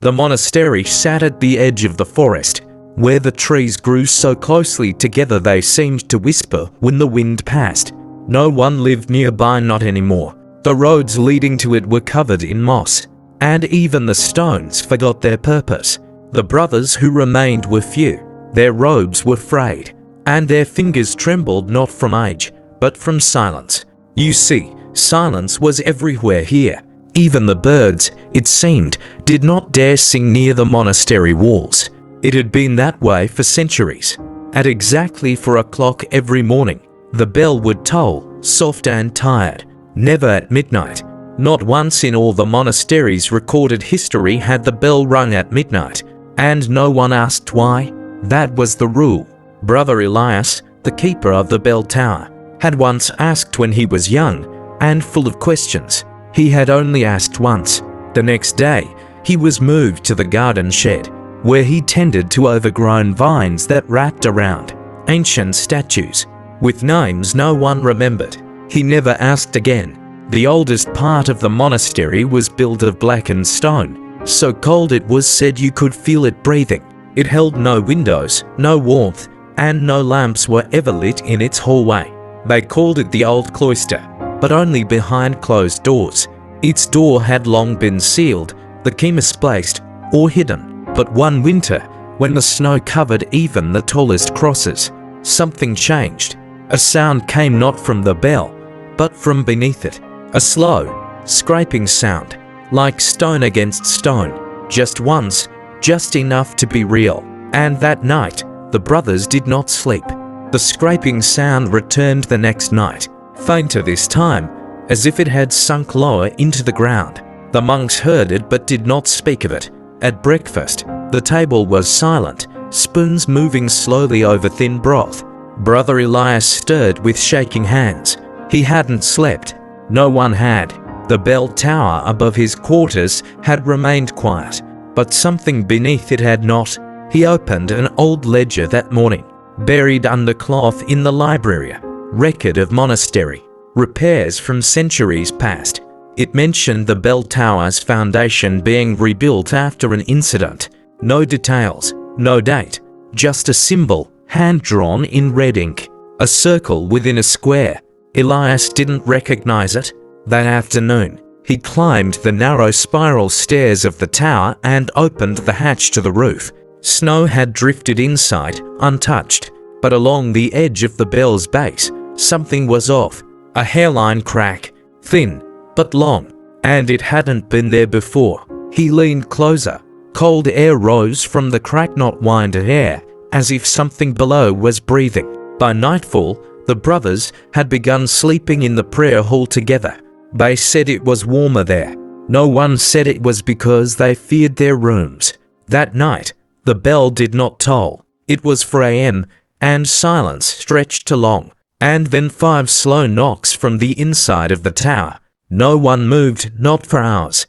The monastery sat at the edge of the forest, where the trees grew so closely together they seemed to whisper when the wind passed. No one lived nearby, not anymore. The roads leading to it were covered in moss, and even the stones forgot their purpose. The brothers who remained were few. Their robes were frayed, and their fingers trembled not from age, but from silence. You see, silence was everywhere here. Even the birds, it seemed, did not dare sing near the monastery walls. It had been that way for centuries. At exactly 4 o'clock every morning, the bell would toll, soft and tired. Never at midnight. Not once in all the monastery's recorded history had the bell rung at midnight, and no one asked why. That was the rule. Brother Elias, the keeper of the bell tower, had once asked when he was young and full of questions. He had only asked once. The next day, he was moved to the garden shed, where he tended to overgrown vines that wrapped around ancient statues, with names no one remembered. He never asked again. The oldest part of the monastery was built of blackened stone, so cold it was said you could feel it breathing. It held no windows, no warmth, and no lamps were ever lit in its hallway. They called it the old cloister, but only behind closed doors. Its door had long been sealed, the key misplaced, or hidden. But one winter, when the snow covered even the tallest crosses, something changed. A sound came not from the bell, but from beneath it. A slow, scraping sound, like stone against stone. Just once, just enough to be real. And that night, the brothers did not sleep. The scraping sound returned the next night, fainter this time, as if it had sunk lower into the ground. The monks heard it but did not speak of it. At breakfast, the table was silent, spoons moving slowly over thin broth. Brother Elias stirred with shaking hands. He hadn't slept. No one had. The bell tower above his quarters had remained quiet, but something beneath it had not. He opened an old ledger that morning, buried under cloth in the library. Record of monastery. Repairs from centuries past. It mentioned the bell tower's foundation being rebuilt after an incident. No details, no date, just a symbol, hand-drawn in red ink. A circle within a square. Elias didn't recognize it. That afternoon, he climbed the narrow spiral stairs of the tower and opened the hatch to the roof. Snow had drifted inside, untouched, but along the edge of the bell's base, something was off. A hairline crack, thin, but long, and it hadn't been there before. He leaned closer. Cold air rose from the crack, not winded air, as if something below was breathing. By nightfall, the brothers had begun sleeping in the prayer hall together. They said it was warmer there. No one said it was because they feared their rooms. That night, the bell did not toll. It was 4 a.m., and silence stretched to long. And then 5 slow knocks from the inside of the tower. No one moved, not for hours.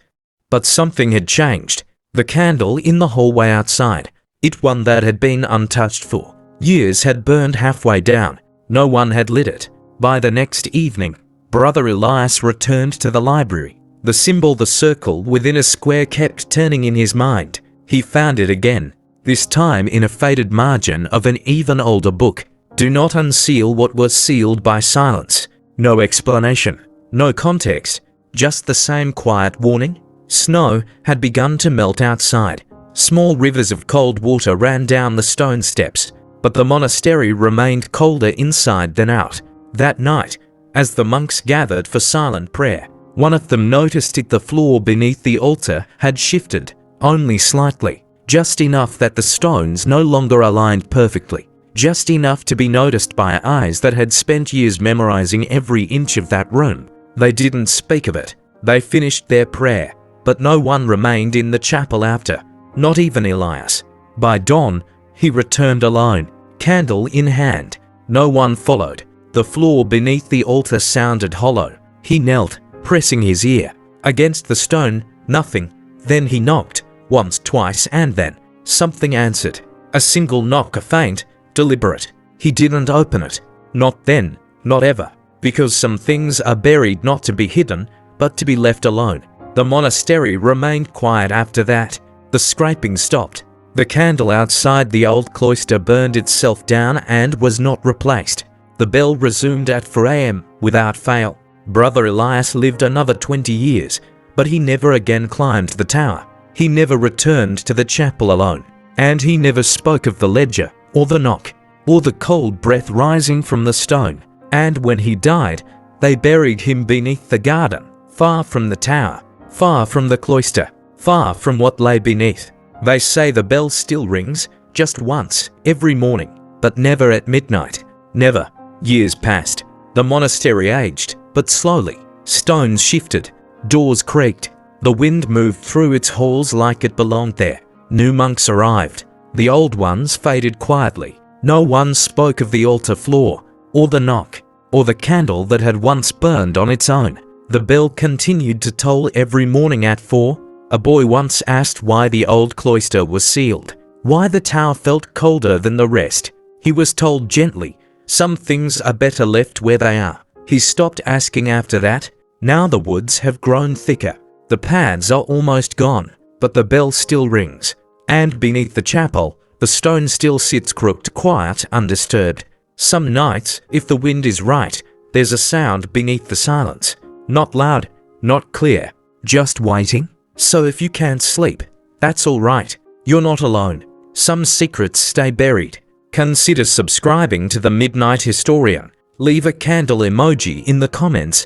But something had changed. The candle in the hallway outside, it one that had been untouched for years, had burned halfway down. No one had lit it. By the next evening, Brother Elias returned to the library. The symbol, the circle within a square, kept turning in his mind. He found it again, this time in a faded margin of an even older book. Do not unseal what was sealed by silence. No explanation, no context, just the same quiet warning. Snow had begun to melt outside. Small rivers of cold water ran down the stone steps, but the monastery remained colder inside than out. That night, as the monks gathered for silent prayer, one of them noticed the floor beneath the altar had shifted, only slightly, just enough that the stones no longer aligned perfectly, just enough to be noticed by eyes that had spent years memorizing every inch of that room. They didn't speak of it. They finished their prayer, but no one remained in the chapel after, not even Elias. By dawn, he returned alone, candle in hand. No one followed. The floor beneath the altar sounded hollow. He knelt, pressing his ear against the stone. Nothing. Then he knocked, once, twice, and then something answered. A single knock, a faint, deliberate. He didn't open it. Not then, not ever. Because some things are buried not to be hidden, but to be left alone. The monastery remained quiet after that. The scraping stopped. The candle outside the old cloister burned itself down and was not replaced. The bell resumed at 4 a.m. without fail. Brother Elias lived another 20 years, but he never again climbed the tower. He never returned to the chapel alone, and he never spoke of the ledger, or the knock, or the cold breath rising from the stone. And when he died, they buried him beneath the garden, far from the tower, far from the cloister, far from what lay beneath. They say the bell still rings, just once, every morning, but never at midnight. Never. Years passed. The monastery aged, but slowly. Stones shifted. Doors creaked. The wind moved through its halls like it belonged there. New monks arrived. The old ones faded quietly. No one spoke of the altar floor, or the knock, or the candle that had once burned on its own. The bell continued to toll every morning at 4. A boy once asked why the old cloister was sealed, why the tower felt colder than the rest. He was told gently, "Some things are better left where they are." He stopped asking after that. Now the woods have grown thicker. The paths are almost gone, but the bell still rings. And beneath the chapel, the stone still sits crooked, quiet, undisturbed. Some nights, if the wind is right, there's a sound beneath the silence. Not loud, not clear, just waiting. So if you can't sleep, that's all right. You're not alone. Some secrets stay buried. Consider subscribing to the Midnight Historian. Leave a candle emoji in the comments